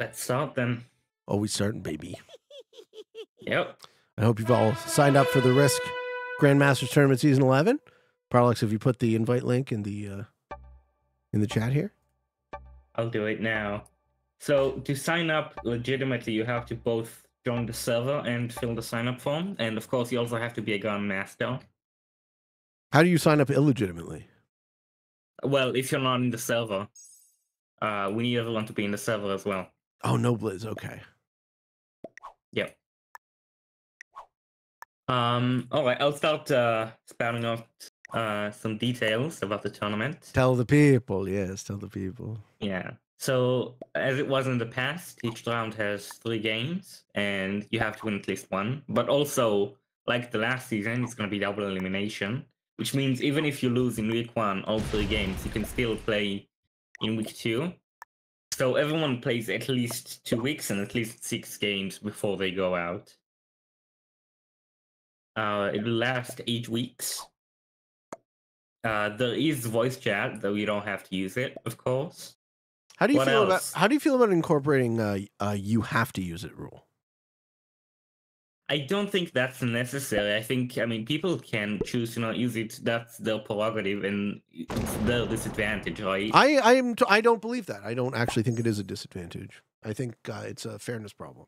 Let's start then. Oh, we starting, baby. Yep. I hope you've all signed up for the Risk Grandmasters Tournament Season 11. Paralux, have you put the invite link in the chat here? I'll do it now. So to sign up legitimately, you have to both join the server and fill the sign-up form, and of course, you also have to be a Grandmaster. How do you sign up illegitimately? Well, if you're not in the server, we need everyone to be in the server as well. Oh, no, Blizz. Okay. Yep. All right, I'll start spouting out some details about the tournament. Tell the people. Yes, tell the people. Yeah. So, as it was in the past, each round has 3 games, and you have to win at least one. But also, like the last season, it's going to be double elimination, which means even if you lose in week 1 all 3 games, you can still play in week 2. So everyone plays at least 2 weeks and at least 6 games before they go out. It will last 8 weeks. There is voice chat, though you don't have to use it, of course. How do you feel about incorporating you have to use it rule? I don't think that's necessary. I mean, people can choose to not use it. That's their prerogative, and it's their disadvantage, right? I don't believe that. I don't actually think it is a disadvantage. I think it's a fairness problem.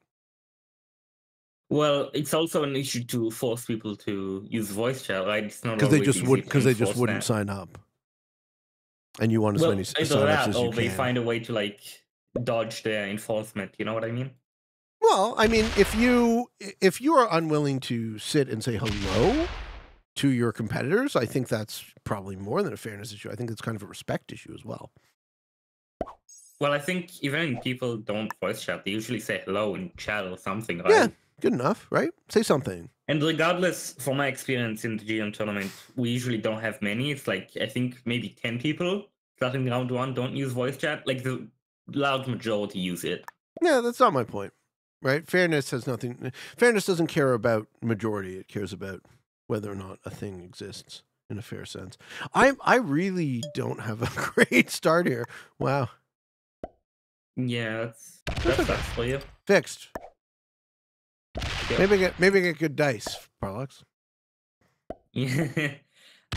Well, it's also an issue to force people to use voice chat, right? It's not because they just wouldn't sign up. And you want as many sign-ups as you can. Or they find a way to like dodge their enforcement. You know what I mean? Well, I mean, if you are unwilling to sit and say hello to your competitors, I think that's probably more than a fairness issue. I think it's kind of a respect issue as well. Well, I think even people don't voice chat. They usually say hello in chat or something, right? Yeah, good enough, right? Say something. And regardless, from my experience in the GM tournament, we usually don't have many. It's like, I think maybe 10 people starting round 1 don't use voice chat. Like the large majority use it. Yeah, that's not my point. Right? Fairness doesn't care about majority. It cares about whether or not a thing exists in a fair sense. I really don't have a great start here. Wow. Yeah, that's for you. Fixed. Yep. Maybe get good dice, Paralux. Yeah.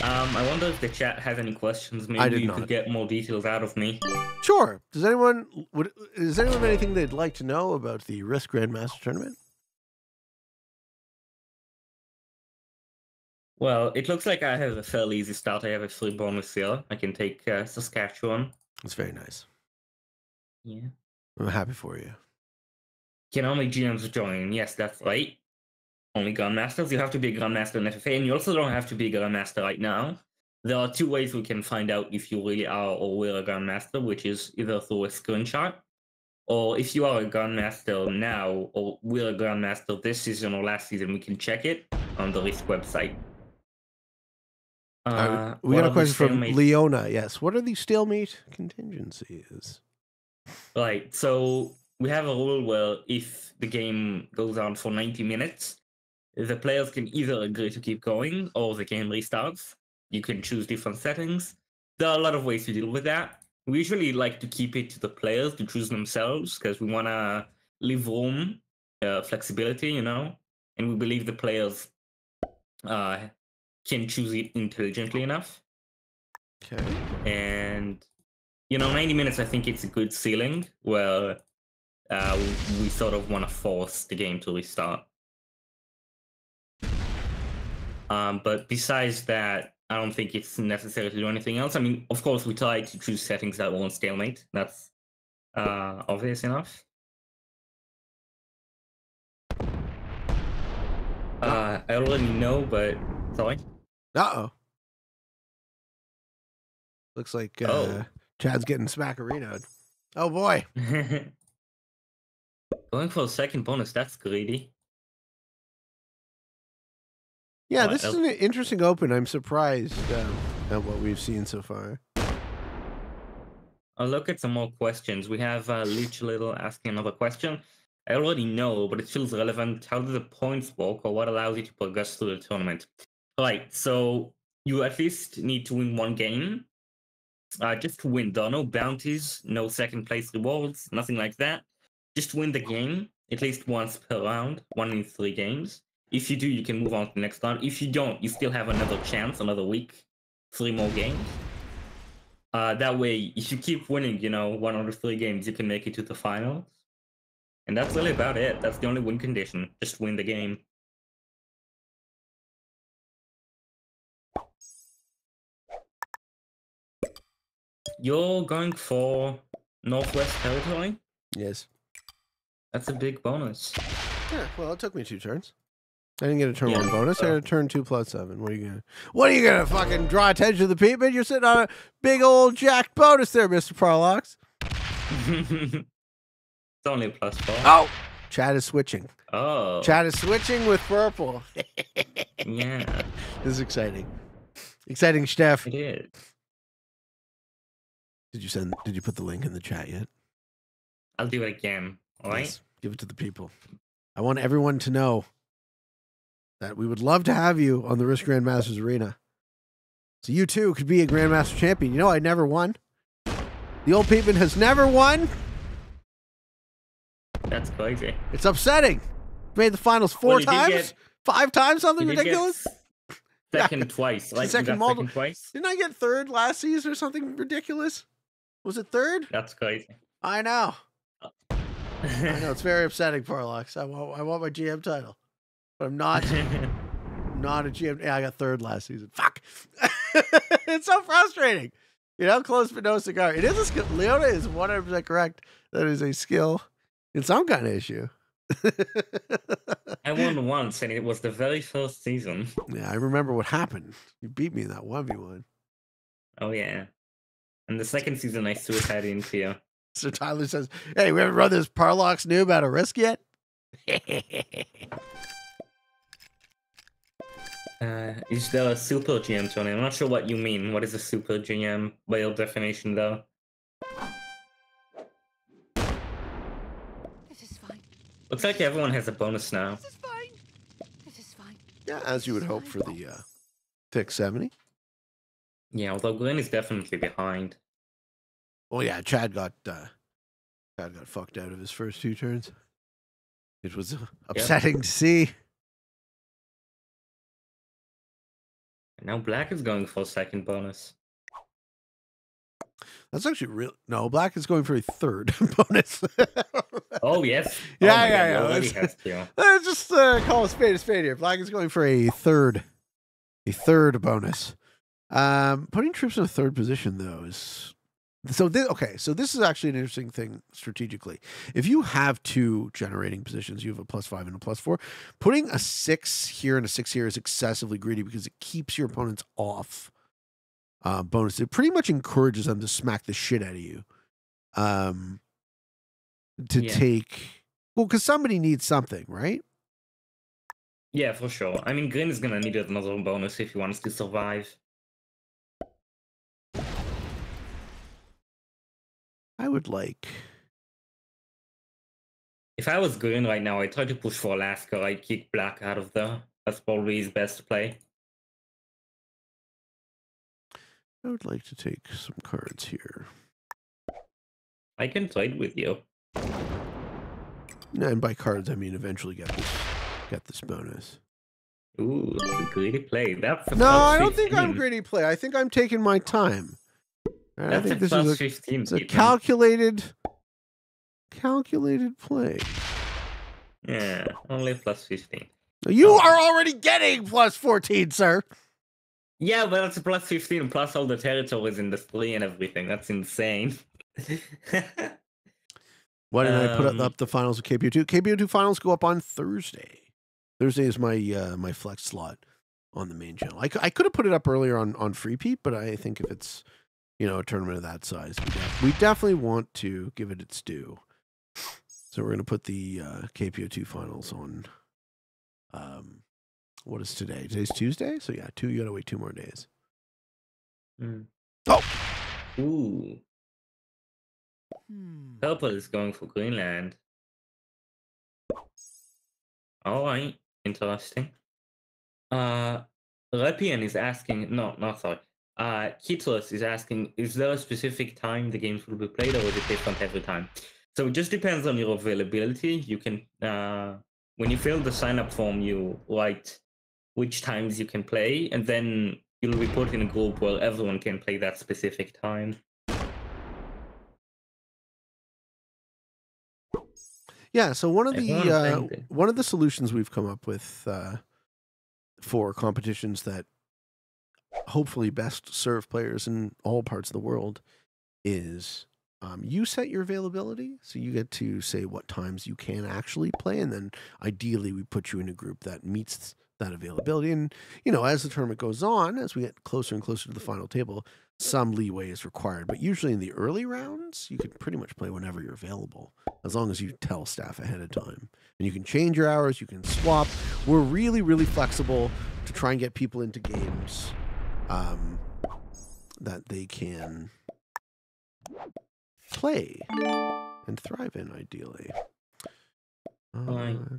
I wonder if the chat has any questions. Maybe you could get more details out of me. Sure. Does anyone have anything they'd like to know about the Risk Grandmaster Tournament? Well, it looks like I have a fairly easy start. I have a free bonus here. I can take Saskatchewan. That's very nice. Yeah. I'm happy for you. Can only GMs join? Yes, that's right. Only Grandmasters. You have to be a Grandmaster in FFA, and you also don't have to be a Grandmaster right now. There are 2 ways we can find out if you really are or were a Grandmaster, which is either through a screenshot, or if you are a Grandmaster now or were a Grandmaster this season or last season, we can check it on the Risk website. We got a question from Leona. Yes. What are the stalemate contingencies? Right. So we have a rule where if the game goes on for 90 minutes, the players can either agree to keep going or the game restarts. You can choose different settings. There are a lot of ways to deal with that. We usually like to keep it to the players to choose themselves because we want to leave room, flexibility, you know, and we believe the players can choose it intelligently enough. Okay. And, 90 minutes, I think it's a good ceiling where we sort of want to force the game to restart. But besides that, I don't think it's necessary to do anything else. I mean, of course, we try to choose settings that won't stalemate. That's obvious enough. I already know, but sorry. Uh-oh. Looks like Chad's getting smackarinoed. Oh boy. Going for a second bonus, that's greedy. Yeah, this is an interesting open. I'm surprised at what we've seen so far. I'll look at some more questions. We have Leech Little asking another question. I already know, but it feels relevant. How do the points work, or what allows you to progress through the tournament? Right, so you at least need to win 1 game. Just to win. There are no bounties, no second place rewards, nothing like that. just win the game at least once per round, 1 in 3 games. If you do, you can move on to the next round. If you don't, you still have another chance, another week, 3 more games. That way, if you keep winning, 1 out of 3 games, you can make it to the finals. And that's really about it. That's the only win condition. Just win the game. You're going for Northwest Territory? Yes. That's a big bonus. Yeah, well, it took me 2 turns. I didn't get a turn 1 bonus. I got a turn 2 plus 7. What are you gonna fucking draw attention to the people? You're sitting on a big old jacked bonus there, Mr. Parlox. It's only a +4. Oh! Chad is switching. Oh. Chad is switching with purple. Yeah. This is exciting. Exciting stuff. It is. Did you put the link in the chat yet? I'll do it again. All right. Yes. Give it to the people. I want everyone to know that we would love to have you on the Risk Grandmasters Arena. So you too could be a Grandmaster champion. You know, I never won. The old Peepman has never won. That's crazy. It's upsetting. Made the finals 4 times? 5 times? Something ridiculous? Second twice. Like second twice. Didn't I get 3rd last season or something ridiculous? Was it 3rd? That's crazy. I know. I know, it's very upsetting, Parlox. I want my GM title. But I'm not not a GM. Yeah, I got 3rd last season. Fuck. It's so frustrating. Close but no cigar. It is a skill. Leona is 100% correct. That is a skill in some kind of issue. I won once, and it was the very first season. Yeah, I remember what happened. You beat me in that 1v1. Oh, yeah. And the second season, I suicide into you. So Tyler says, hey, we haven't run this Parlox noob out of Risk yet? Is there a super GM, Tony? I'm not sure what you mean. What is a super GM by your definition, though? This is fine. Looks like everyone has a bonus now. This is fine. This is fine. Yeah, as you would hope for the thick 70. Yeah, although Glenn is definitely behind. Well, yeah, Chad got fucked out of his first 2 turns. It was upsetting to see. And now Black is going for a second bonus. That's actually real. No, Black is going for a 3rd bonus. Oh, yes. Yeah. Already has 2. Just call a spade here. Black is going for a third bonus. Putting troops in a 3rd position though is so this is actually an interesting thing strategically. If you have 2 generating positions, you have a +5 and a +4. Putting a 6 here and a 6 here is excessively greedy because it keeps your opponents off bonus. It pretty much encourages them to smack the shit out of you. Take because somebody needs something, right? Yeah, for sure. I mean, Grin is gonna need another bonus if he wants to survive. I would like. If I was Grin right now, I'd try to push for Alaska. I'd kick Black out of there. That's probably his best play. I would like to take some cards here. I can trade with you. And by cards, I mean eventually get this bonus. Ooh, greedy play. That's no, I don't think I'm greedy play. I think I'm taking my time. I think this is 15. It's a calculated play. Yeah, only +15. You are already getting +14, sir. Yeah, but it's a +15 plus all the territories in the 3 and everything. That's insane. Why didn't I put up the finals of KPO2? KPO2 finals go up on Thursday. Thursday is my my flex slot on the main channel. I could have put it up earlier on Free Peep, but I think if it's a tournament of that size, we definitely want to give it its due. So we're going to put the KPO2 finals on. What is today? Today's Tuesday, so yeah, you got to wait 2 more days. Oh, ooh. Purple is going for Greenland. All right, interesting. Repian is asking. No, not sorry. Kitros is asking, is there a specific time the games will be played, or is it different every time? So it just depends on your availability. You can, when you fill the sign up form, you write which times you can play, and then you'll be put in a group where everyone can play that specific time. Yeah, so one of Everyone the solutions we've come up with for competitions that hopefully best serve players in all parts of the world is you set your availability, so you get to say what times you can actually play, and then ideally we put you in a group that meets that availability. And as the tournament goes on, as we get closer and closer to the final table, some leeway is required. But usually in the early rounds, you can pretty much play whenever you're available, as long as you tell staff ahead of time. And you can change your hours, you can swap. We're really, really flexible to try and get people into games that they can play and thrive in, ideally.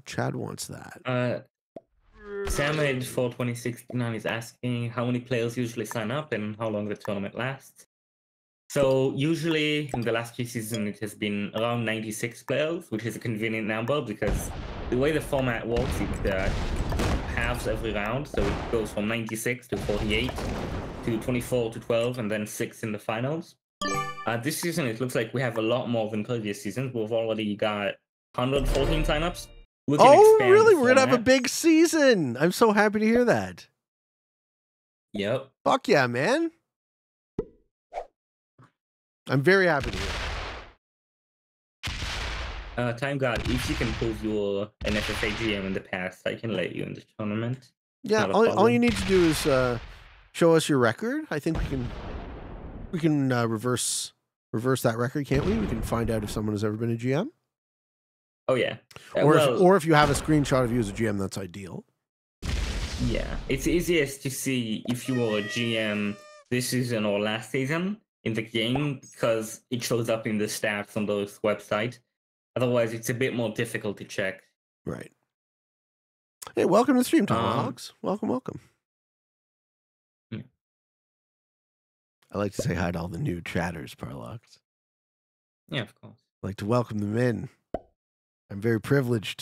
Chad wants that. Samad for 2069 is asking how many players usually sign up and how long the tournament lasts. So usually in the last few seasons it has been around 96 players, which is a convenient number because the way the format works, it halves every round. So it goes from 96 to 48 to 24 to 12 and then 6 in the finals. This season it looks like we have a lot more than previous seasons. We've already got 114 signups. Oh, really? We're gonna have a big season. I'm so happy to hear that. Yep. Fuck yeah, man. I'm very happy to hear. Time God, if you can prove you're an FFA GM in the past, I can let you in the tournament. Yeah, all you need to do is show us your record. I think we can reverse that record, can't we? We can find out if someone has ever been a GM. Oh yeah. Or if you have a screenshot of you as a GM, that's ideal. Yeah, it's easiest to see if you were a GM this season or last season in the game because it shows up in the stats on those websites. Otherwise, it's a bit more difficult to check. Right. Hey, welcome to the stream, Alex. Welcome. Yeah. I like to say hi to all the new chatters, Parlox. Yeah, of course. I like to welcome them in. I'm very privileged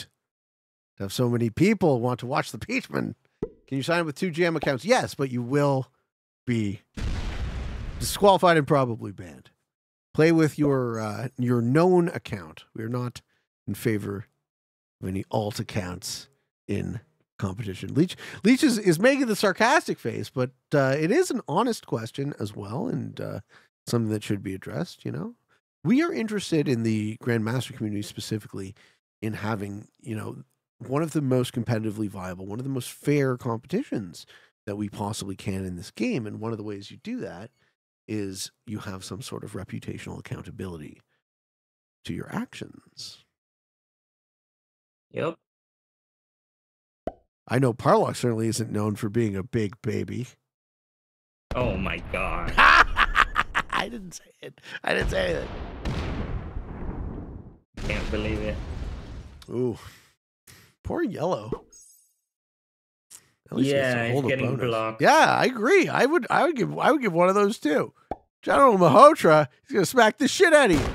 to have so many people want to watch the Peachman. Can you sign up with 2 GM accounts? Yes, but you will be disqualified and probably banned. Play with your known account. We are not in favor of any alt accounts in competition. Leech is making the sarcastic face, but it is an honest question as well, and something that should be addressed. We are interested in the Grandmaster community specifically in having one of the most competitively viable, one of the most fair competitions that we possibly can in this game. And one of the ways you do that is you have some sort of reputational accountability to your actions. Yep. I know Parlox certainly isn't known for being a big baby. Oh my god. I didn't say it. I didn't say anything. Can't believe it. Ooh. Poor Yellow. Yeah, he's getting blocked. Yeah, I agree. I would give one of those too. General Mahotra, he's gonna smack the shit out of you.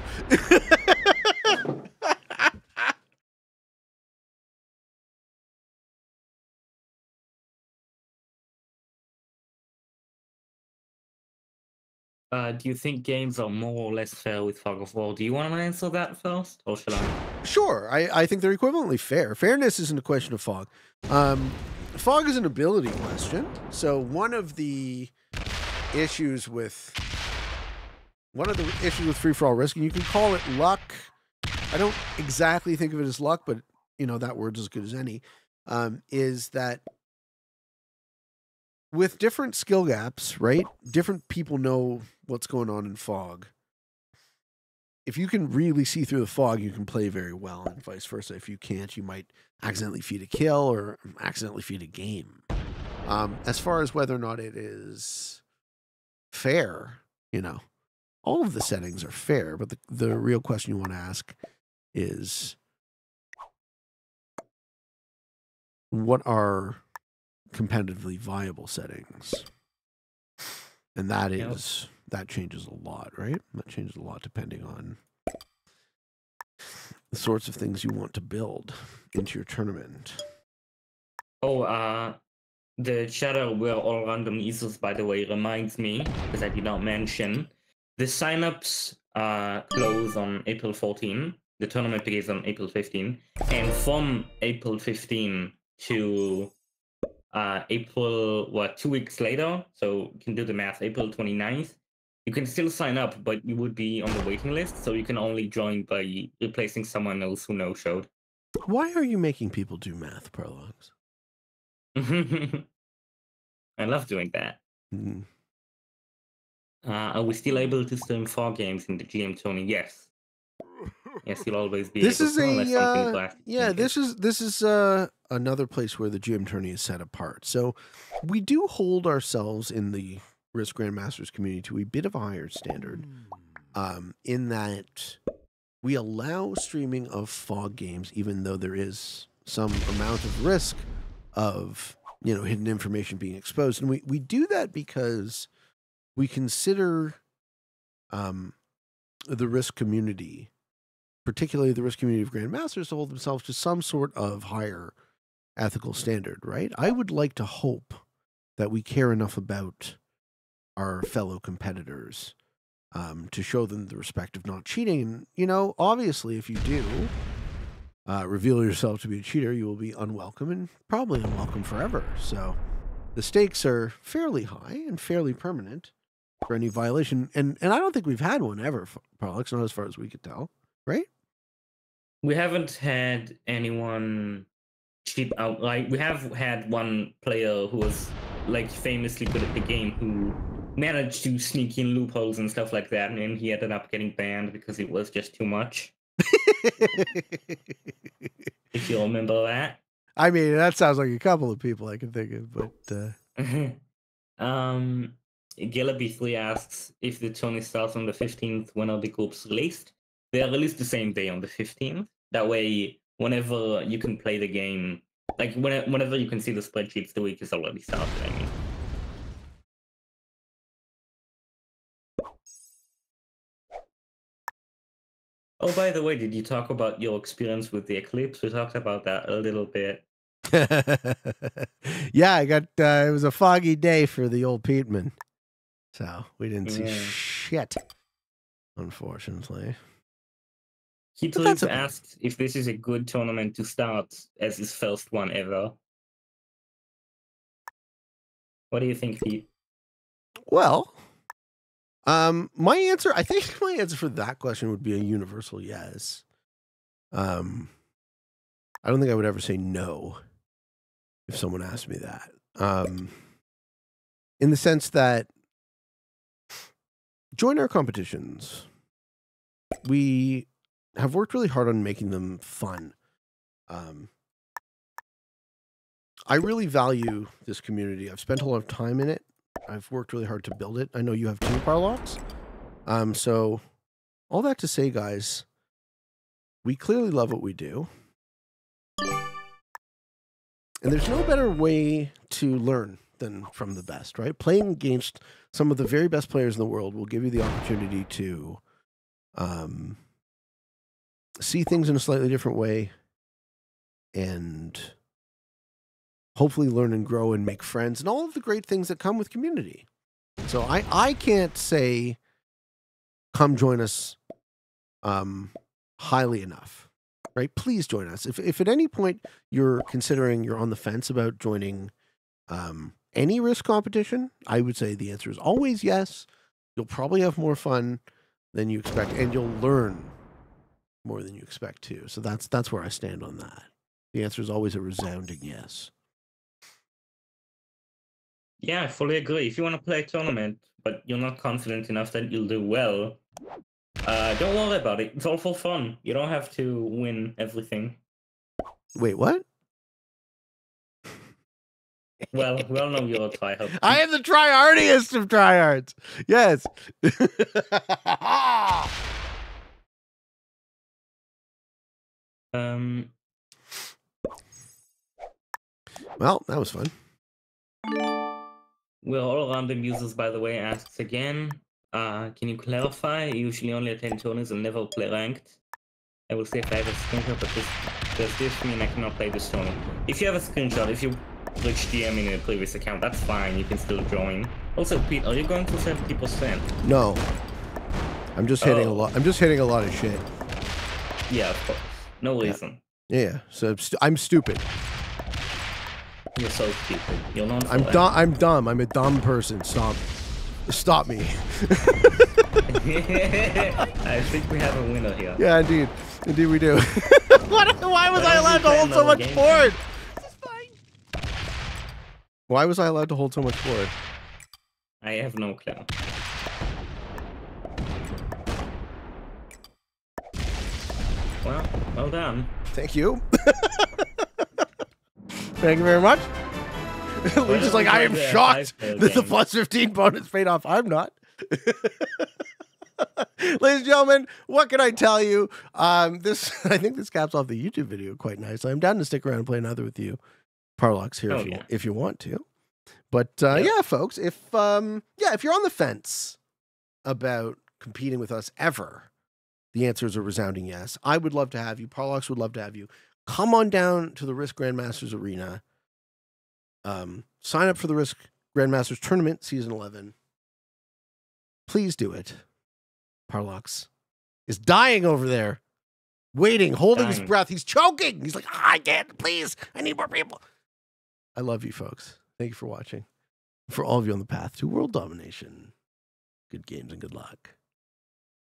Do you think games are more or less fair with Fog of War? Do you want to answer that first, or shall I? Sure, I think they're equivalently fair. Fairness isn't a question of Fog. Fog is an ability question. So one of the issues with free for all risk, and you can call it luck. I don't exactly think of it as luck, but that word's as good as any. Is that with different skill gaps, right? Different people know what's going on in Fog. If you can really see through the fog, you can play very well, and vice versa. If you can't, you might accidentally feed a kill or accidentally feed a game. As far as whether or not it is fair, all of the settings are fair, but the real question you want to ask is, what are competitively viable settings? And that changes a lot, right? That changes a lot depending on the sorts of things you want to build into your tournament. Oh, the chatter where all random users, by the way, reminds me, because I did not mention, the signups close on April 14. The tournament begins on April 15. And from April 15 to April, 2 weeks later, so you can do the math, April 29th, you can still sign up, but you would be on the waiting list, so you can only join by replacing someone else who no-showed. Why are you making people do math, Prologues? I love doing that. Mm. Are we still able to stream 4 games in the GM Tony? Yes. Yes, you'll always be This able is to, unless something drastic changes. this is another place where the GM tourney is set apart. So we do hold ourselves in the Risk Grandmasters community to a bit of a higher standard, in that we allow streaming of fog games, even though there is some amount of risk of hidden information being exposed, and we do that because we consider the Risk community, particularly the Risk community of Grandmasters, to hold themselves to some sort of higher ethical standard, right? I would like to hope that we care enough about our fellow competitors to show them the respect of not cheating. And, obviously, if you do reveal yourself to be a cheater, you will be unwelcome and probably unwelcome forever. So the stakes are fairly high and fairly permanent for any violation. And I don't think we've had one ever, Prolix, not as far as we could tell, right? We haven't had anyone cheat outright. We have had one player who was famously good at the game who managed to sneak in loopholes and stuff like that, and then he ended up getting banned because it was just too much. If you remember that. I mean, that sounds like a couple of people I can think of, but Gillaby3 asks if the tourney starts on the 15th, when are the groups released? They are released the same day on the 15th. That way, whenever you can play the game, whenever you can see the spreadsheets, the week is already started, I mean. Oh, by the way, did you talk about your experience with the eclipse? We talked about that a little bit. Yeah, I got it was a foggy day for the old Peteman, so we didn't see shit, unfortunately. Heatlip asked if this is a good tournament to start as his first one ever. What do you think, Pete? Well, I think my answer for that question would be a universal yes. I don't think I would ever say no if someone asked me that. In the sense that join our competitions. We have worked really hard on making them fun. I really value this community. I've spent a lot of time in it. I've worked really hard to build it. I know you have too, Parlox. So all that to say, guys, we clearly love what we do. And there's no better way to learn than from the best, right? Playing against some of the very best players in the world will give you the opportunity to see things in a slightly different way and hopefully learn and grow and make friends and all of the great things that come with community. So I can't say come join us highly enough, right? Please join us. If at any point you're on the fence about joining any Risk competition, I would say the answer is always yes. You'll probably have more fun than you expect, and you'll learn more than you expect too. So that's where I stand on that. The answer is always a resounding yes. Yeah, I fully agree. If you want to play a tournament, but you're not confident enough that you'll do well, don't worry about it. It's all for fun. You don't have to win everything. Wait, what? Well, we all know you're a tryhard. I am the tryhardiest of tryhards. Yes. Well, that was fun. We're all random users, by the way, asks again. Can you clarify? I usually only attend tournaments and never play ranked. I will see if I have a screenshot, but does this mean I cannot play this tournament? If you have a screenshot, if you glitch DM in a previous account, that's fine. You can still join. Also, Pete, are you going for 70%? No. I'm just hitting a lot. I'm just hitting a lot of shit. Yeah, of course. No reason. Yeah. So I'm stupid. You're so stupid. You're not. I'm dumb. I'm a dumb person. Stop me. I think we have a winner here. Yeah, indeed. Indeed we do. Why was I allowed to hold so much board? This is fine. Why was I allowed to hold so much board? I have no clue. Well done. Thank you. Thank you very much. Luigi's like, I am shocked that the plus 15 bonus paid off. I'm not. Ladies and gentlemen, what can I tell you? I think this caps off the YouTube video quite nicely. I'm down to stick around and play another with you, Parlox, here if you want to. But yeah, folks, if you're on the fence about competing with us ever, the answer is a resounding yes. I would love to have you. Parlox would love to have you. Come on down to the Risk Grandmasters Arena. Sign up for the Risk Grandmasters Tournament Season 11. Please do it. Parlox is dying over there, waiting, holding his breath. He's choking. He's like, I can't, please. I need more people. I love you, folks. Thank you for watching. For all of you on the path to world domination, good games and good luck.